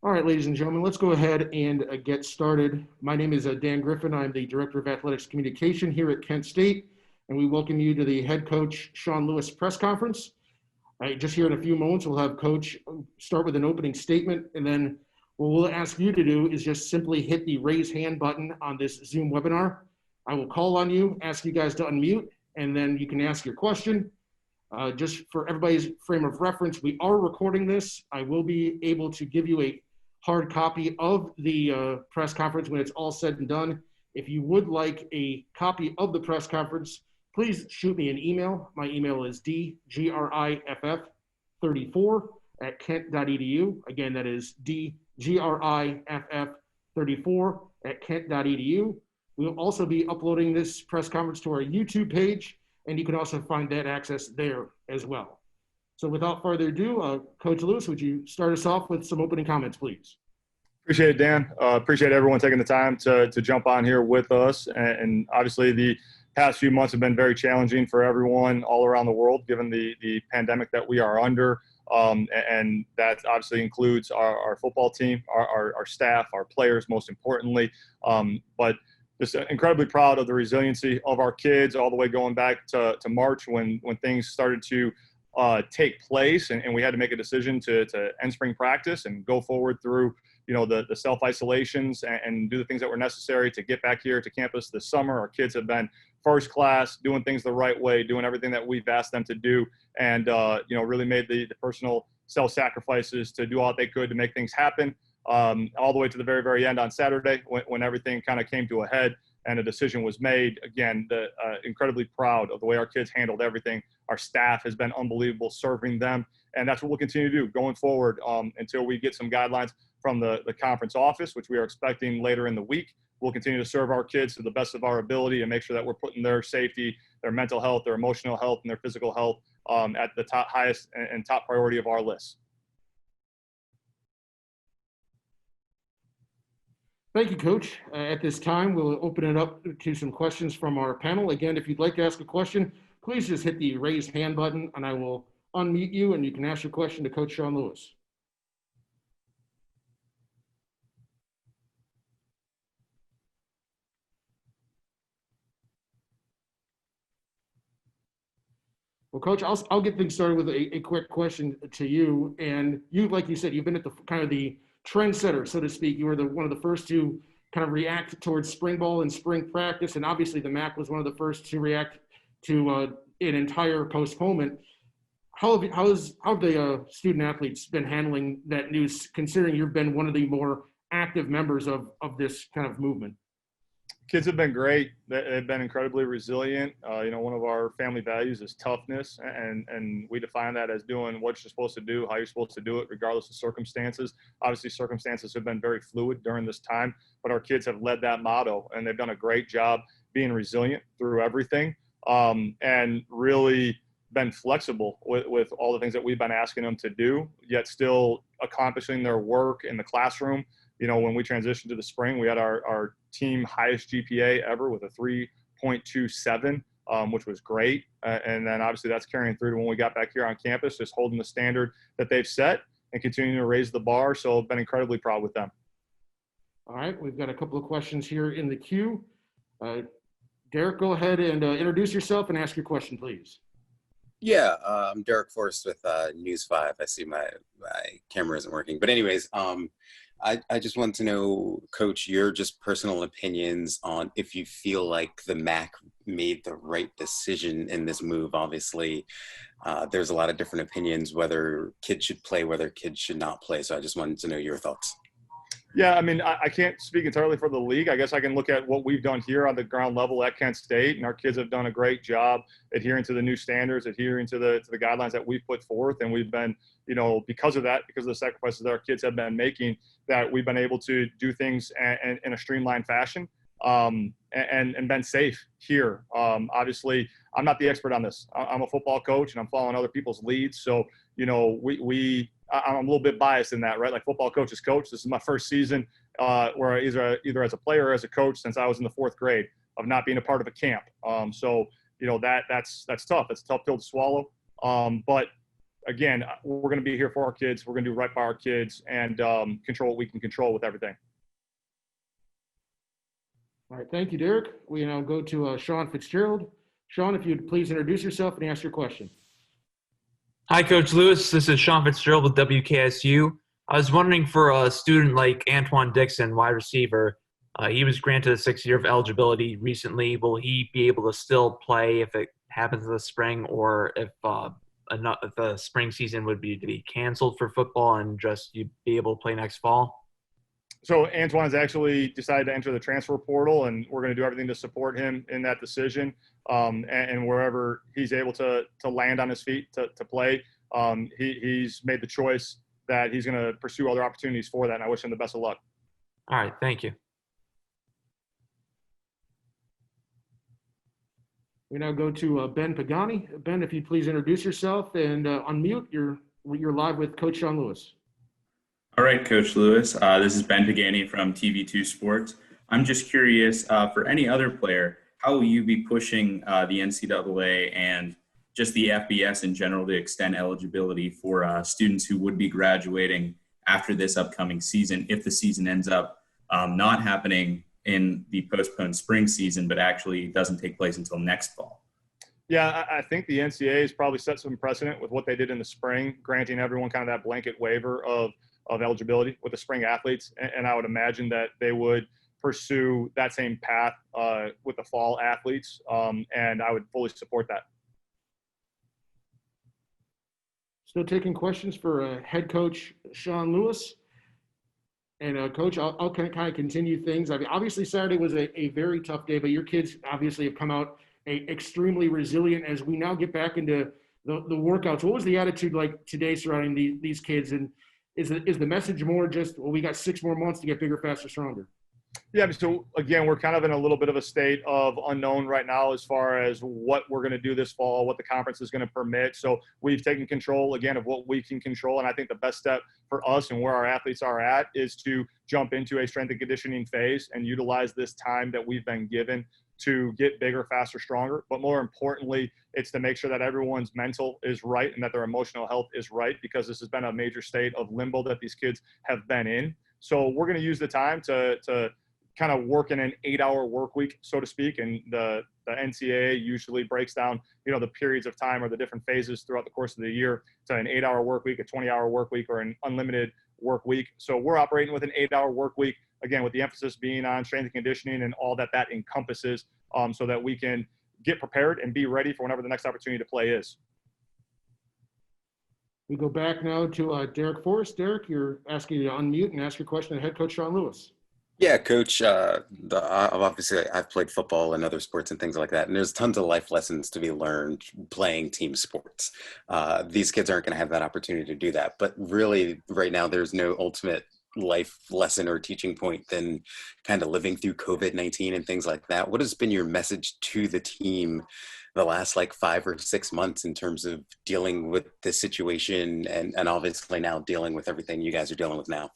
All right, ladies and gentlemen, let's go ahead and get started. My name is Dan Griffin. I'm the Director of Athletics Communication here at Kent State, and we welcome you to the head coach SeanLewis press conference. Just here in a few moments, we'll have Coach start with an opening statement, and then what we'll ask you to do is just simply hit the raise hand button on this Zoom webinar. I will call on you, ask you guys to unmute, and then you can ask your question. Just for everybody's frame of reference, we are recording this. I will be able to give you a hard copy of the press conference when it's all said and done. If you would like a copy of the press conference, please shoot me an email. My email is dgriff34@kent.edu. Again, that is dgriff34@kent.edu. We'll also be uploading this press conference to our YouTube page, and you can also find that access there as well. So without further ado, Coach Lewis, would you start us off with some opening comments, please? Appreciate it, Dan. Appreciate everyone taking the time to jump on here with us. And obviously the past few months have been very challenging for everyone all around the world, given the pandemic that we are under. And that obviously includes our football team, our staff, our players, most importantly. But just incredibly proud of the resiliency of our kids all the way going back to March when things started to take place, and we had to make a decision to end spring practice and go forward through, the self-isolations and do the things that were necessary to get back here to campus this summer. Our kids have been first class, doing things the right way, doing everything that we've asked them to do, and, really made the personal self-sacrifices to do all they could to make things happen, all the way to the very, very end on Saturday when everything kind of came to a head and a decision was made. Again, incredibly proud of the way our kids handled everything. Our staff has been unbelievable serving them, and that's what we'll continue to do going forward until we get some guidelines from the conference office, which we are expecting later in the week. We'll continue to serve our kids to the best of our ability and make sure that we're putting their safety, their mental health, their emotional health, and their physical health at the highest and top priority of our list. Thank you, Coach. At this time, we'll open it up to some questions from our panel. Again, if you'd like to ask a question, please just hit the raise hand button and I will unmute you and you can ask your question to Coach SeanLewis. Well, Coach, I'll get things started with a quick question to you. And you, like you said, you've been at the kind of the trendsetter, so to speak. You were one of the first to kind of react towards spring ball and spring practice, and obviously the MAC was one of the first to react to an entire postponement. How have the student athletes been handling that news, considering you've been one of the more active members of this kind of movement? Kids have been great. They've been incredibly resilient. One of our family values is toughness, and we define that as doing what you're supposed to do, how you're supposed to do it, regardless of circumstances. Obviously, circumstances have been very fluid during this time, but our kids have led that motto, and they've done a great job being resilient through everything, and really been flexible with all the things that we've been asking them to do, yet still accomplishing their work in the classroom. When we transitioned to the spring, we had our team highest GPA ever with a 3.27, which was great. And then obviously that's carrying through to when we got back here on campus, just holding the standard that they've set and continuing to raise the bar. So I've been incredibly proud with them. All right, we've got a couple of questions here in the queue. Derek, go ahead and introduce yourself and ask your question, please. Yeah, I'm Derek Forrest with News 5. I see my camera isn't working. But anyways, I just want to know, Coach, your just personal opinions on if you feel like the MAC made the right decision in this move. Obviously, there's a lot of different opinions whether kids should play, whether kids should not play. So I just wanted to know your thoughts. Yeah, I mean, I can't speak entirely for the league. I guess I can look at what we've done here on the ground level at Kent State, and our kids have done a great job adhering to the new standards, adhering to the guidelines that we've put forth, and we've been, because of that, because of the sacrifices that our kids have been making, that we've been able to do things in a streamlined fashion, and been safe here. Obviously, I'm not the expert on this. I'm a football coach, and I'm following other people's leads, so I'm a little bit biased in that, right? Like football coaches coach. This is my first season where either as a player or as a coach since I was in the 4th grade of not being a part of a camp. So that's tough. It's a tough pill to swallow. But again, we're going to be here for our kids. We're going to do right by our kids and control what we can control with everything. All right, thank you, Derek. We now go to Sean Fitzgerald. Sean, if you'd please introduce yourself and ask your question. Hi, Coach Lewis. This is Sean Fitzgerald with WKSU. I was wondering for a student like Antoine Dixon, wide receiver, he was granted a 6th year of eligibility recently. Will he be able to still play if it happens in the spring, or if the spring season would be canceled for football and just you'd be able to play next fall? So Antoine has actually decided to enter the transfer portal, and we're going to do everything to support him in that decision. And wherever he's able to land on his feet to play, he's made the choice that he's going to pursue other opportunities for that, and I wish him the best of luck. All right, thank you. We now go to Ben Pagani. Ben, if you'd please introduce yourself and unmute. You're live with Coach Sean Lewis. All right, Coach Lewis. This is Ben Pagani from TV2 Sports. I'm just curious, for any other player, how will you be pushing the NCAA and just the FBS in general to extend eligibility for students who would be graduating after this upcoming season, if the season ends up not happening in the postponed spring season, but actually doesn't take place until next fall? Yeah, I think the NCAA has probably set some precedent with what they did in the spring, granting everyone kind of that blanket waiver of eligibility with the spring athletes. And I would imagine that they would pursue that same path with the fall athletes. And I would fully support that. Still taking questions for head coach Sean Lewis. And Coach, I'll kind of continue things. I mean, obviously Saturday was a very tough day, but your kids obviously have come out extremely resilient as we now get back into the workouts. What was the attitude like today surrounding these kids? And is the message more just, well, we got 6 more months to get bigger, faster, stronger? Yeah, so again, we're kind of in a little bit of a state of unknown right now as far as what we're going to do this fall, what the conference is going to permit. So we've taken control, again, of what we can control. And I think the best step for us and where our athletes are at is to jump into a strength and conditioning phase and utilize this time that we've been given to get bigger, faster, stronger. But more importantly, it's to make sure that everyone's mental is right and that their emotional health is right, because this has been a major state of limbo that these kids have been in. So we're going to use the time to kind of work in an 8-hour work week, so to speak. And the NCAA usually breaks down, the periods of time or the different phases throughout the course of the year to an 8-hour work week, a 20-hour work week, or an unlimited work week. So we're operating with an 8-hour work week, again, with the emphasis being on strength and conditioning and all that encompasses, so that we can get prepared and be ready for whenever the next opportunity to play is. We go back now to Derek Forrest. Derek, you're asking you to unmute and ask your question to head coach Sean Lewis. Yeah, Coach. Obviously, I've played football and other sports and things like that, and there's tons of life lessons to be learned playing team sports. These kids aren't going to have that opportunity to do that. But really, right now, there's no ultimate life lesson or teaching point than kind of living through COVID-19 and things like that. What has been your message to the team the last 5 or 6 months in terms of dealing with this situation and obviously now dealing with everything you guys are dealing with now?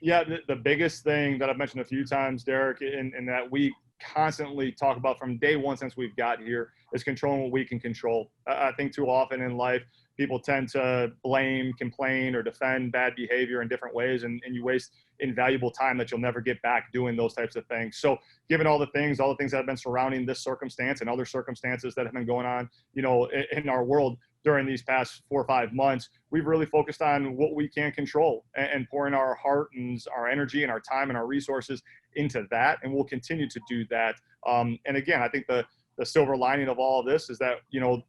Yeah, the biggest thing that I've mentioned a few times, Derek, and that we constantly talk about from day one since we've got here is controlling what we can control. I think too often in life, people tend to blame, complain, or defend bad behavior in different ways, and you waste invaluable time that you'll never get back doing those types of things. So given all the things that have been surrounding this circumstance and other circumstances that have been going on, in our world during these past 4 or 5 months, we've really focused on what we can control and pouring our heart and our energy and our time and our resources into that. And we'll continue to do that. And again, I think the silver lining of all of this is that,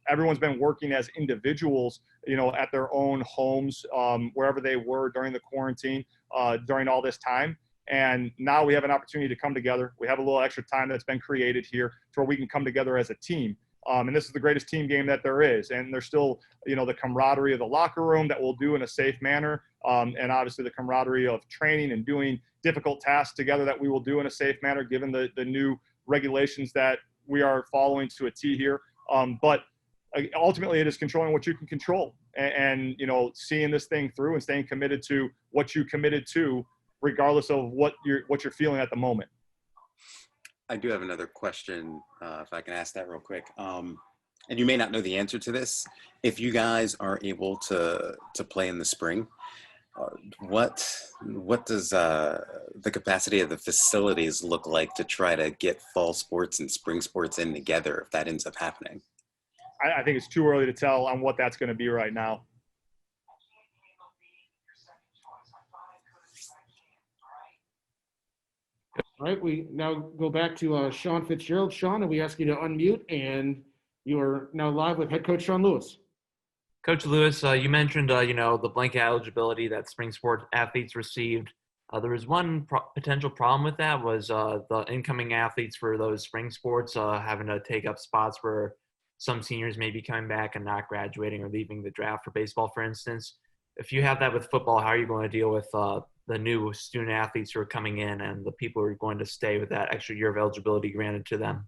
everyone's been working as individuals, at their own homes, wherever they were during the quarantine, during all this time. And now we have an opportunity to come together. We have a little extra time that's been created here to where we can come together as a team. And this is the greatest team game that there is. And there's still, the camaraderie of the locker room that we'll do in a safe manner. And obviously the camaraderie of training and doing difficult tasks together that we will do in a safe manner, given the new regulations that we are following to a T here. But ultimately it is controlling what you can control and seeing this thing through and staying committed to what you committed to, regardless of what you're feeling at the moment. I do have another question, if I can ask that real quick. and you may not know the answer to this, if you guys are able to play in the spring, what does the capacity of the facilities look like to try to get fall sports and spring sports in together if that ends up happening? I think it's too early to tell on what that's going to be right now. All right, we now go back to Sean Fitzgerald. Sean, and we ask you to unmute, and you are now live with head coach Sean Lewis. Coach Lewis, you mentioned, the blanket eligibility that spring sport athletes received. There was one potential problem with that was the incoming athletes for those spring sports having to take up spots where some seniors may be coming back and not graduating or leaving the draft for baseball, for instance. If you have that with football, how are you going to deal with the new student athletes who are coming in and the people who are going to stay with that extra year of eligibility granted to them?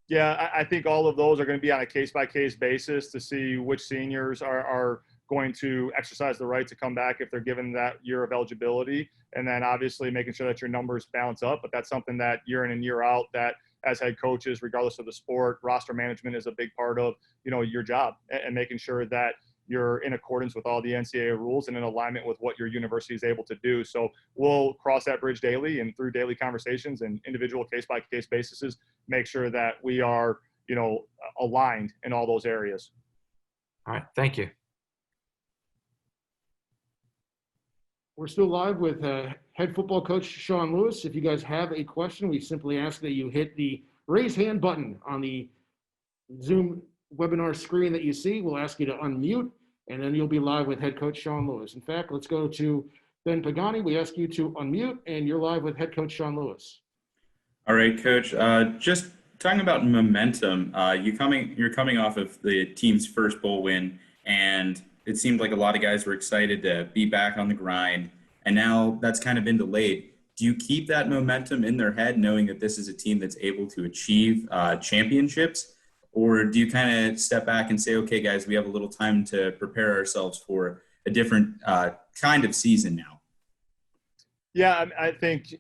Yeah, I think all of those are going to be on a case-by-case basis to see which seniors are going to exercise the right to come back if they're given that year of eligibility. And then obviously making sure that your numbers balance up. But that's something that year in and year out that as head coaches, regardless of the sport, roster management is a big part of, your job and making sure that you're in accordance with all the NCAA rules and in alignment with what your university is able to do. So we'll cross that bridge daily and through daily conversations and individual case-by-case basis, make sure that we are, aligned in all those areas. All right, thank you. We're still live with head football coach Sean Lewis. If you guys have a question, we simply ask that you hit the raise hand button on the Zoom webinar screen that you see. We'll ask you to unmute, and then you'll be live with head coach Sean Lewis. In fact, let's go to Ben Pagani. We ask you to unmute, and you're live with head coach Sean Lewis. All right, Coach. Just talking about momentum, you're coming off of the team's first bowl win, and it seemed like a lot of guys were excited to be back on the grind, and now that's kind of been delayed. Do you keep that momentum in their head, knowing that this is a team that's able to achieve championships? Or do you kind of step back and say, okay, guys, we have a little time to prepare ourselves for a different kind of season now? Yeah, I think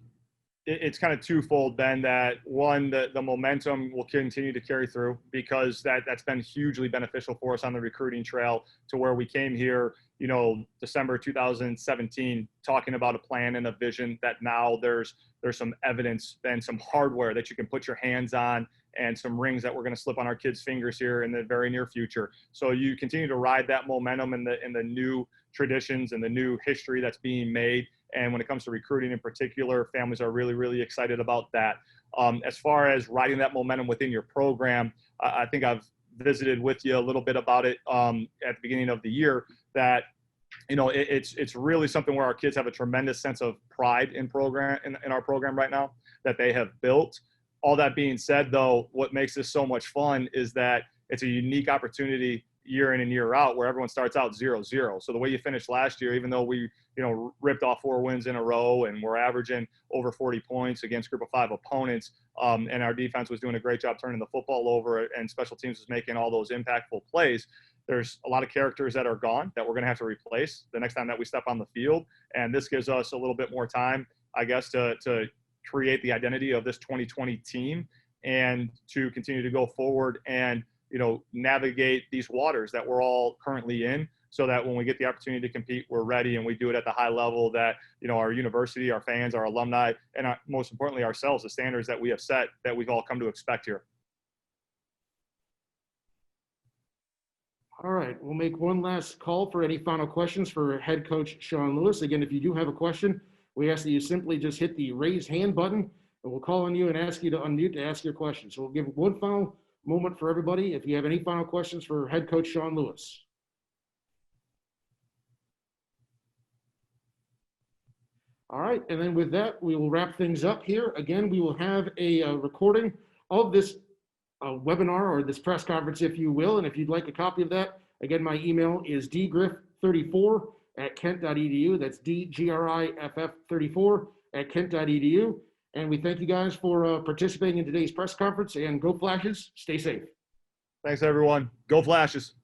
it's kind of twofold, Ben, that one, the momentum will continue to carry through because that's been hugely beneficial for us on the recruiting trail to where we came here, December 2017, talking about a plan and a vision that now there's some evidence and some hardware that you can put your hands on and some rings that we're going to slip on our kids' fingers here in the very near future. So you continue to ride that momentum in the new traditions and the new history that's being made. And when it comes to recruiting in particular, families are really, really excited about that. As far as riding that momentum within your program, I think I've visited with you a little bit about it at the beginning of the year that, it's really something where our kids have a tremendous sense of pride in our program right now that they have built. All that being said, though, what makes this so much fun is that it's a unique opportunity year in and year out where everyone starts out 0-0. So the way you finished last year, even though we, ripped off 4 wins in a row and we're averaging over 40 points against group of 5 opponents, and our defense was doing a great job turning the football over and special teams was making all those impactful plays. There's a lot of characters that are gone that we're going to have to replace the next time that we step on the field. And this gives us a little bit more time, I guess, to create the identity of this 2020 team and to continue to go forward and, navigate these waters that we're all currently in so that when we get the opportunity to compete, we're ready and we do it at the high level that, our university, our fans, our alumni, and most importantly ourselves, the standards that we have set that we've all come to expect here. All right, we'll make one last call for any final questions for head coach Sean Lewis. Again, if you do have a question, we ask that you simply just hit the raise hand button and we'll call on you and ask you to unmute to ask your question. So we'll give one final moment for everybody. If you have any final questions for head coach Sean Lewis. All right, and then with that, we will wrap things up here. Again, we will have a recording of this webinar or this press conference, if you will. And if you'd like a copy of that, again, my email is dgriff34@kent.edu. That's dgriff34@kent.edu. And we thank you guys for participating in today's press conference, and go Flashes, stay safe. Thanks, everyone. Go Flashes.